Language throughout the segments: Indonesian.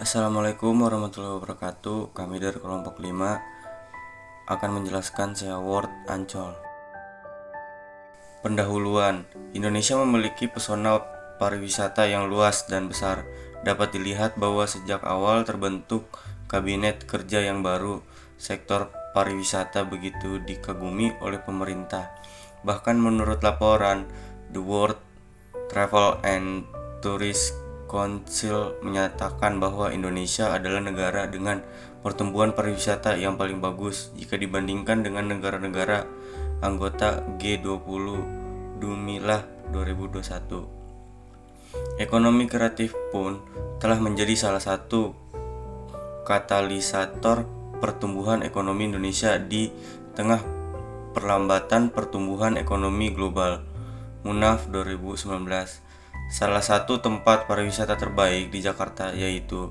Assalamualaikum warahmatullahi wabarakatuh. Kami dari kelompok 5 akan menjelaskan SeaWorld Ancol. Pendahuluan. Indonesia memiliki pesona pariwisata yang luas dan besar. Dapat dilihat bahwa sejak awal terbentuk kabinet kerja yang baru, sektor pariwisata begitu dikagumi oleh pemerintah. Bahkan menurut laporan The World Travel and Tourist Council menyatakan bahwa Indonesia adalah negara dengan pertumbuhan pariwisata yang paling bagus jika dibandingkan dengan negara-negara anggota G20 Dumilah 2021. Ekonomi kreatif pun telah menjadi salah satu katalisator pertumbuhan ekonomi Indonesia di tengah perlambatan pertumbuhan ekonomi global. Munaf 2019. Salah satu tempat pariwisata terbaik di Jakarta yaitu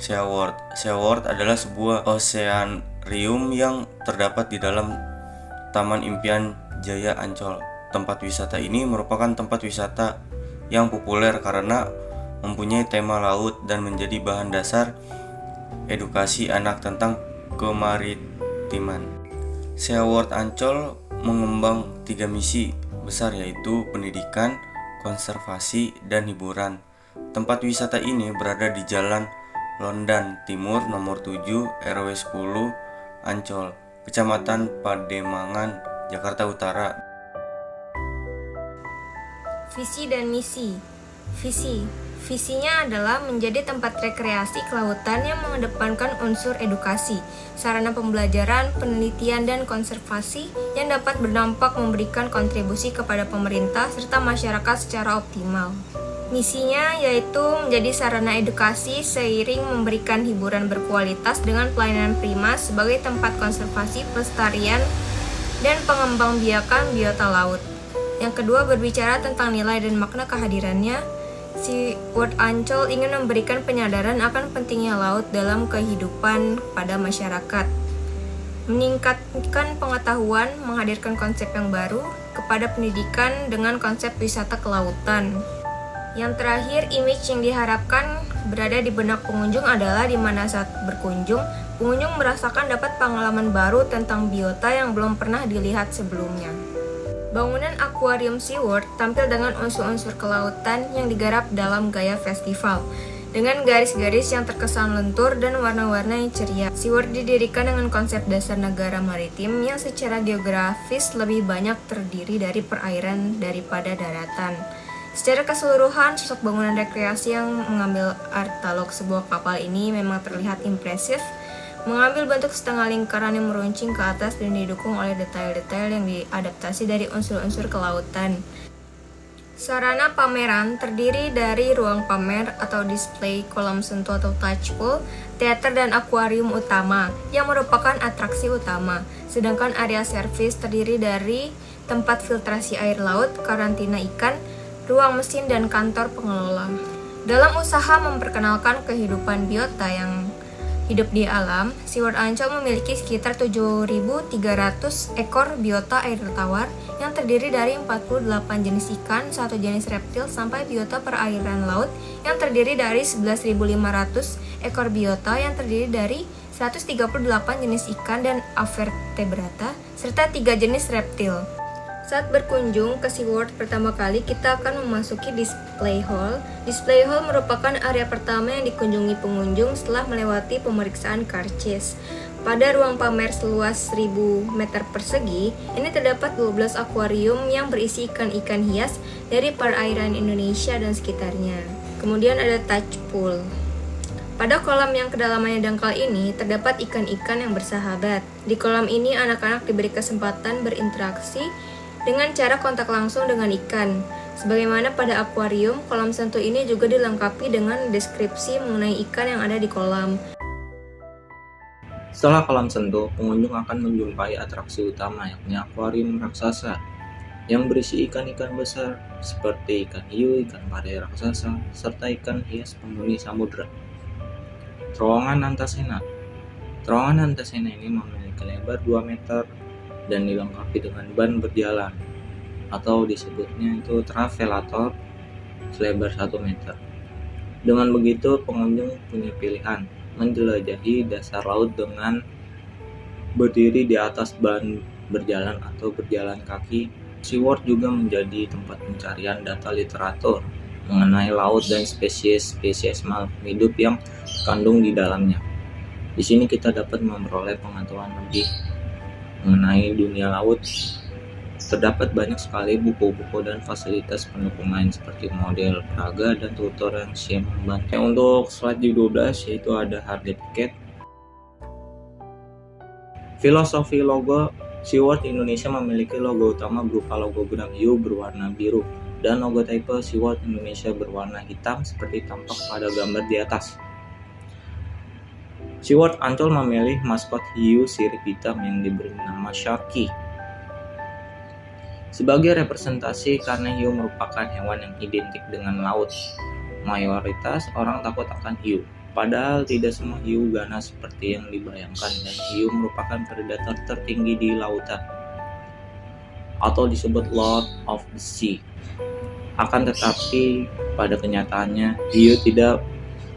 SeaWorld. SeaWorld adalah sebuah oceanarium yang terdapat di dalam Taman Impian Jaya Ancol. Tempat wisata ini merupakan tempat wisata yang populer karena mempunyai tema laut dan menjadi bahan dasar edukasi anak tentang kemaritiman. SeaWorld Ancol mengembang 3 misi besar yaitu pendidikan, konservasi, dan hiburan. Tempat wisata ini berada di Jalan Londan Timur nomor 7 RW 10 Ancol, Kecamatan Pademangan, Jakarta Utara. Visi dan misi. Visinya adalah menjadi tempat rekreasi kelautan yang mengedepankan unsur edukasi, sarana pembelajaran, penelitian, dan konservasi yang dapat berdampak memberikan kontribusi kepada pemerintah serta masyarakat secara optimal. Misinya yaitu menjadi sarana edukasi seiring memberikan hiburan berkualitas dengan pelayanan prima sebagai tempat konservasi pelestarian dan pengembangbiakan biota laut. Yang kedua, berbicara tentang nilai dan makna kehadirannya. SeaWorld Ancol ingin memberikan penyadaran akan pentingnya laut dalam kehidupan pada masyarakat, meningkatkan pengetahuan, menghadirkan konsep yang baru kepada pendidikan dengan konsep wisata kelautan. Yang terakhir, image yang diharapkan berada di benak pengunjung adalah di mana saat berkunjung, pengunjung merasakan dapat pengalaman baru tentang biota yang belum pernah dilihat sebelumnya. Bangunan akuarium SeaWorld tampil dengan unsur-unsur kelautan yang digarap dalam gaya festival, dengan garis-garis yang terkesan lentur dan warna-warna yang ceria. SeaWorld didirikan dengan konsep dasar negara maritim yang secara geografis lebih banyak terdiri dari perairan daripada daratan. Secara keseluruhan, sosok bangunan rekreasi yang mengambil artwork sebuah kapal ini memang terlihat impresif, mengambil bentuk setengah lingkaran yang meruncing ke atas dan didukung oleh detail-detail yang diadaptasi dari unsur-unsur kelautan. Sarana pameran terdiri dari ruang pamer atau display, kolam sentuh atau touch pool, teater dan akuarium utama yang merupakan atraksi utama. Sedangkan area servis terdiri dari tempat filtrasi air laut, karantina ikan, ruang mesin dan kantor pengelola. Dalam usaha memperkenalkan kehidupan biota yang hidup di alam, SeaWorld Ancol memiliki sekitar 7.300 ekor biota air tawar yang terdiri dari 48 jenis ikan, 1 jenis reptil, sampai biota perairan laut yang terdiri dari 11.500 ekor biota yang terdiri dari 138 jenis ikan dan avertebrata, serta 3 jenis reptil. Saat berkunjung ke SeaWorld pertama kali, kita akan memasuki display hall. Display hall merupakan area pertama yang dikunjungi pengunjung setelah melewati pemeriksaan karcis. Pada ruang pamer seluas 1.000 meter persegi, ini terdapat 12 akuarium yang berisi ikan-ikan hias dari perairan Indonesia dan sekitarnya. Kemudian ada touch pool. Pada kolam yang kedalamannya dangkal ini, terdapat ikan-ikan yang bersahabat. Di kolam ini, anak-anak diberi kesempatan berinteraksi dengan cara kontak langsung dengan ikan. Sebagaimana pada akuarium, kolam sentuh ini juga dilengkapi dengan deskripsi mengenai ikan yang ada di kolam. Setelah kolam sentuh, pengunjung akan menjumpai atraksi utama yakni akuarium raksasa yang berisi ikan-ikan besar seperti ikan hiu, ikan pari raksasa, serta ikan hias penghuni samudra. Terowongan Antasena. Terowongan Antasena ini memiliki lebar 2 meter dan dilengkapi dengan ban berjalan atau disebutnya itu travelator selebar 1 meter. Dengan begitu, pengunjung punya pilihan menjelajahi dasar laut dengan berdiri di atas ban berjalan atau berjalan kaki. SeaWorld juga menjadi tempat pencarian data literatur mengenai laut dan spesies-spesies makhluk hidup yang kandung di dalamnya. Di sini kita dapat memperoleh pengetahuan lebih mengenai dunia laut. Terdapat banyak sekali buku-buku dan fasilitas pendukung lain seperti model peraga dan tutor yang siap membantu. Untuk slide di 12 yaitu ada harga tiket. Filosofi logo SeaWorld Indonesia memiliki logo utama berupa logo benang hiu berwarna biru dan logo type SeaWorld Indonesia berwarna hitam seperti tampak pada gambar di atas. SeaWorld Ancol memilih maskot hiu sirip hitam yang diberi nama Sharky sebagai representasi karena hiu merupakan hewan yang identik dengan laut. Mayoritas orang takut akan hiu, padahal tidak semua hiu ganas seperti yang dibayangkan, dan hiu merupakan predator tertinggi di lautan atau disebut Lord of the Sea. Akan tetapi pada kenyataannya hiu tidak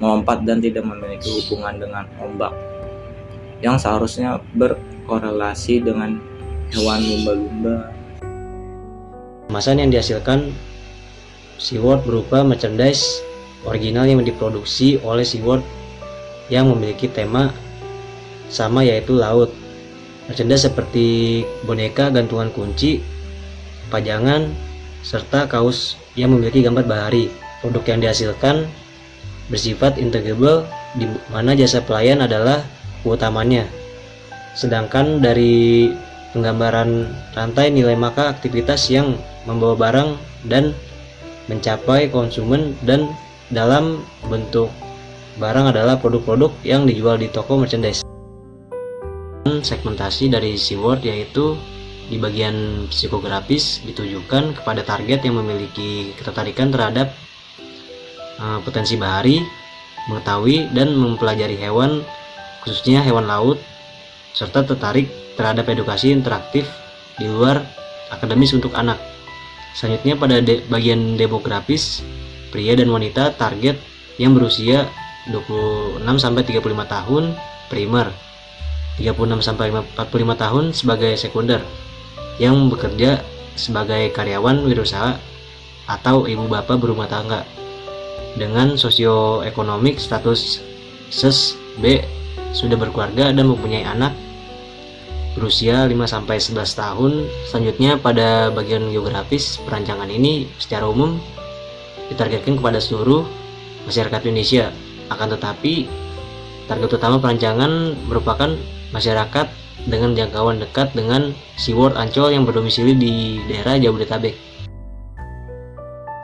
melompat dan tidak memiliki hubungan dengan ombak yang seharusnya berkorelasi dengan hewan lumba-lumba. Kemasan yang dihasilkan SeaWorld berupa merchandise original yang diproduksi oleh SeaWorld yang memiliki tema sama yaitu laut. Merchandise seperti boneka, gantungan kunci, pajangan, serta kaos yang memiliki gambar bahari. Produk yang dihasilkan bersifat integrable di mana jasa pelayan adalah utamanya. Sedangkan dari penggambaran rantai nilai maka aktivitas yang membawa barang dan mencapai konsumen dan dalam bentuk barang adalah produk-produk yang dijual di toko merchandise. Segmentasi dari SeaWorld yaitu di bagian psikografis ditujukan kepada target yang memiliki ketertarikan terhadap potensi bahari, mengetahui dan mempelajari hewan, khususnya hewan laut, serta tertarik terhadap edukasi interaktif di luar akademis untuk anak. Selanjutnya pada bagian demografis, pria dan wanita target yang berusia 26-35 tahun primer, 36-45 tahun sebagai sekunder, yang bekerja sebagai karyawan wirausaha atau ibu bapak berumah tangga dengan sosioekonomik status SES B, sudah berkeluarga dan mempunyai anak berusia 5-11 tahun. Selanjutnya pada bagian geografis, perancangan ini secara umum ditargetkan kepada seluruh masyarakat Indonesia. Akan tetapi target utama perancangan merupakan masyarakat dengan jangkauan dekat dengan SeaWorld Ancol yang berdomisili di daerah Jabodetabek.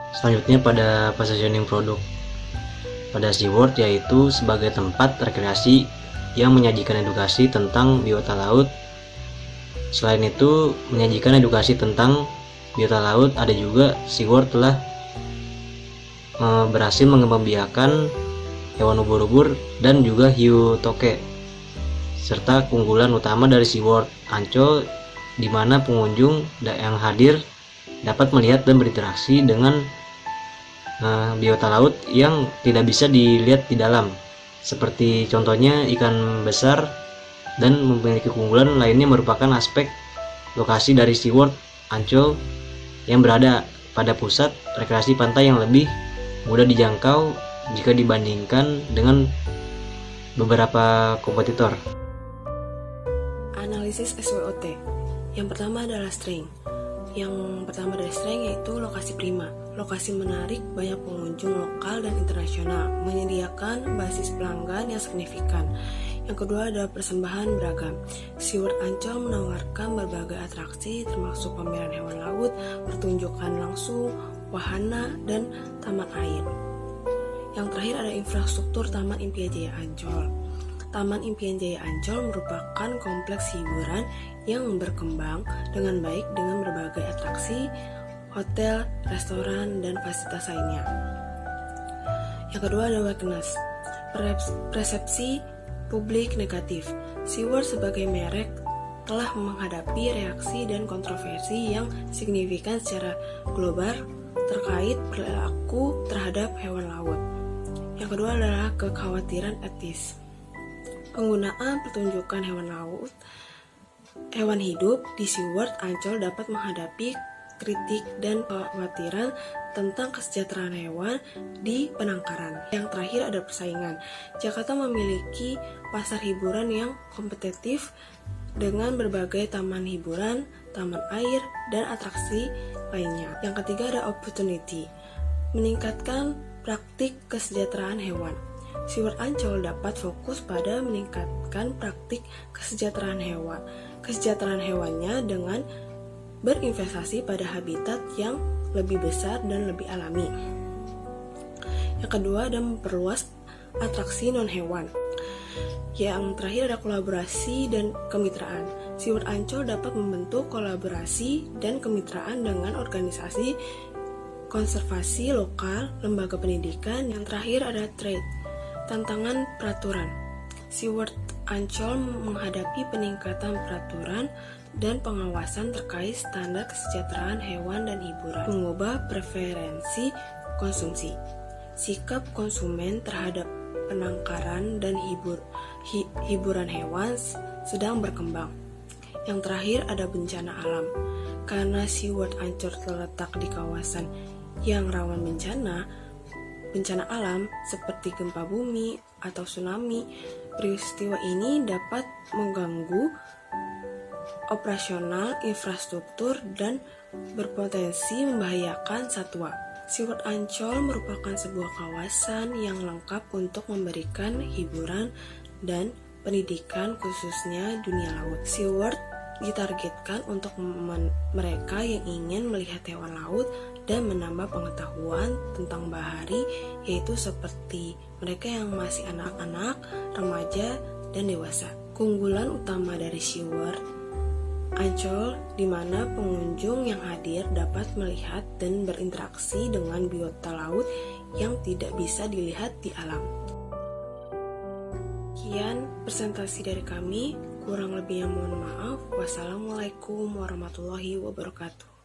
Selanjutnya pada positioning produk pada SeaWorld yaitu sebagai tempat rekreasi yang menyajikan edukasi tentang biota laut. Selain itu menyajikan edukasi tentang biota laut, ada juga SeaWorld telah berhasil mengembangbiakan hewan ubur-ubur dan juga hiu toke, serta keunggulan utama dari SeaWorld Ancol di mana pengunjung yang hadir dapat melihat dan berinteraksi dengan biota laut yang tidak bisa dilihat di dalam, seperti contohnya ikan besar, dan memiliki keunggulan lainnya merupakan aspek lokasi dari SeaWorld Ancol yang berada pada pusat rekreasi pantai yang lebih mudah dijangkau jika dibandingkan dengan beberapa kompetitor. Analisis SWOT. Yang pertama adalah strength. Yang pertama dari strength yaitu lokasi prima. Lokasi menarik banyak pengunjung lokal dan internasional, menyediakan basis pelanggan yang signifikan. Yang kedua ada persembahan beragam. SeaWorld Ancol menawarkan berbagai atraksi termasuk pameran hewan laut, pertunjukan langsung, wahana, dan taman air. Yang terakhir ada infrastruktur Taman Impian Jaya Ancol. Taman Impian Jaya Ancol merupakan kompleks hiburan yang berkembang dengan baik dengan berbagai atraksi, hotel, restoran, dan fasilitas lainnya. Yang kedua ada awareness, persepsi publik negatif. SeaWorld sebagai merek telah menghadapi reaksi dan kontroversi yang signifikan secara global terkait perilaku terhadap hewan laut. Yang kedua adalah kekhawatiran etis. Penggunaan pertunjukan hewan hidup di SeaWorld Ancol dapat menghadapi kritik dan kekhawatiran tentang kesejahteraan hewan di penangkaran. Yang terakhir ada persaingan. Jakarta memiliki pasar hiburan yang kompetitif dengan berbagai taman hiburan, taman air, dan atraksi lainnya. Yang ketiga ada opportunity. Meningkatkan praktik kesejahteraan hewan. SeaWorld Ancol dapat fokus pada meningkatkan praktik kesejahteraan hewannya dengan berinvestasi pada habitat yang lebih besar dan lebih alami. Yang kedua ada memperluas atraksi non-hewan. Yang terakhir ada kolaborasi dan kemitraan. SeaWorld Ancol dapat membentuk kolaborasi dan kemitraan dengan organisasi konservasi lokal, lembaga pendidikan. Yang terakhir ada trade, tantangan peraturan. SeaWorld Ancol menghadapi peningkatan peraturan dan pengawasan terkait standar kesejahteraan hewan dan hiburan, mengubah preferensi konsumsi. Sikap konsumen terhadap penangkaran dan hiburan hewan sedang berkembang. Yang terakhir ada bencana alam. Karena SeaWorld Ancol terletak di kawasan yang rawan bencana alam seperti gempa bumi atau tsunami, peristiwa ini dapat mengganggu operasional infrastruktur dan berpotensi membahayakan satwa. SeaWorld Ancol merupakan sebuah kawasan yang lengkap untuk memberikan hiburan dan pendidikan khususnya dunia laut. SeaWorld ditargetkan untuk mereka yang ingin melihat hewan laut dan menambah pengetahuan tentang bahari, yaitu seperti mereka yang masih anak-anak, remaja, dan dewasa. Keunggulan utama dari SeaWorld Ancol di mana pengunjung yang hadir dapat melihat dan berinteraksi dengan biota laut yang tidak bisa dilihat di alam. Sekian presentasi dari kami, kurang lebihnya mohon maaf. Wassalamualaikum warahmatullahi wabarakatuh.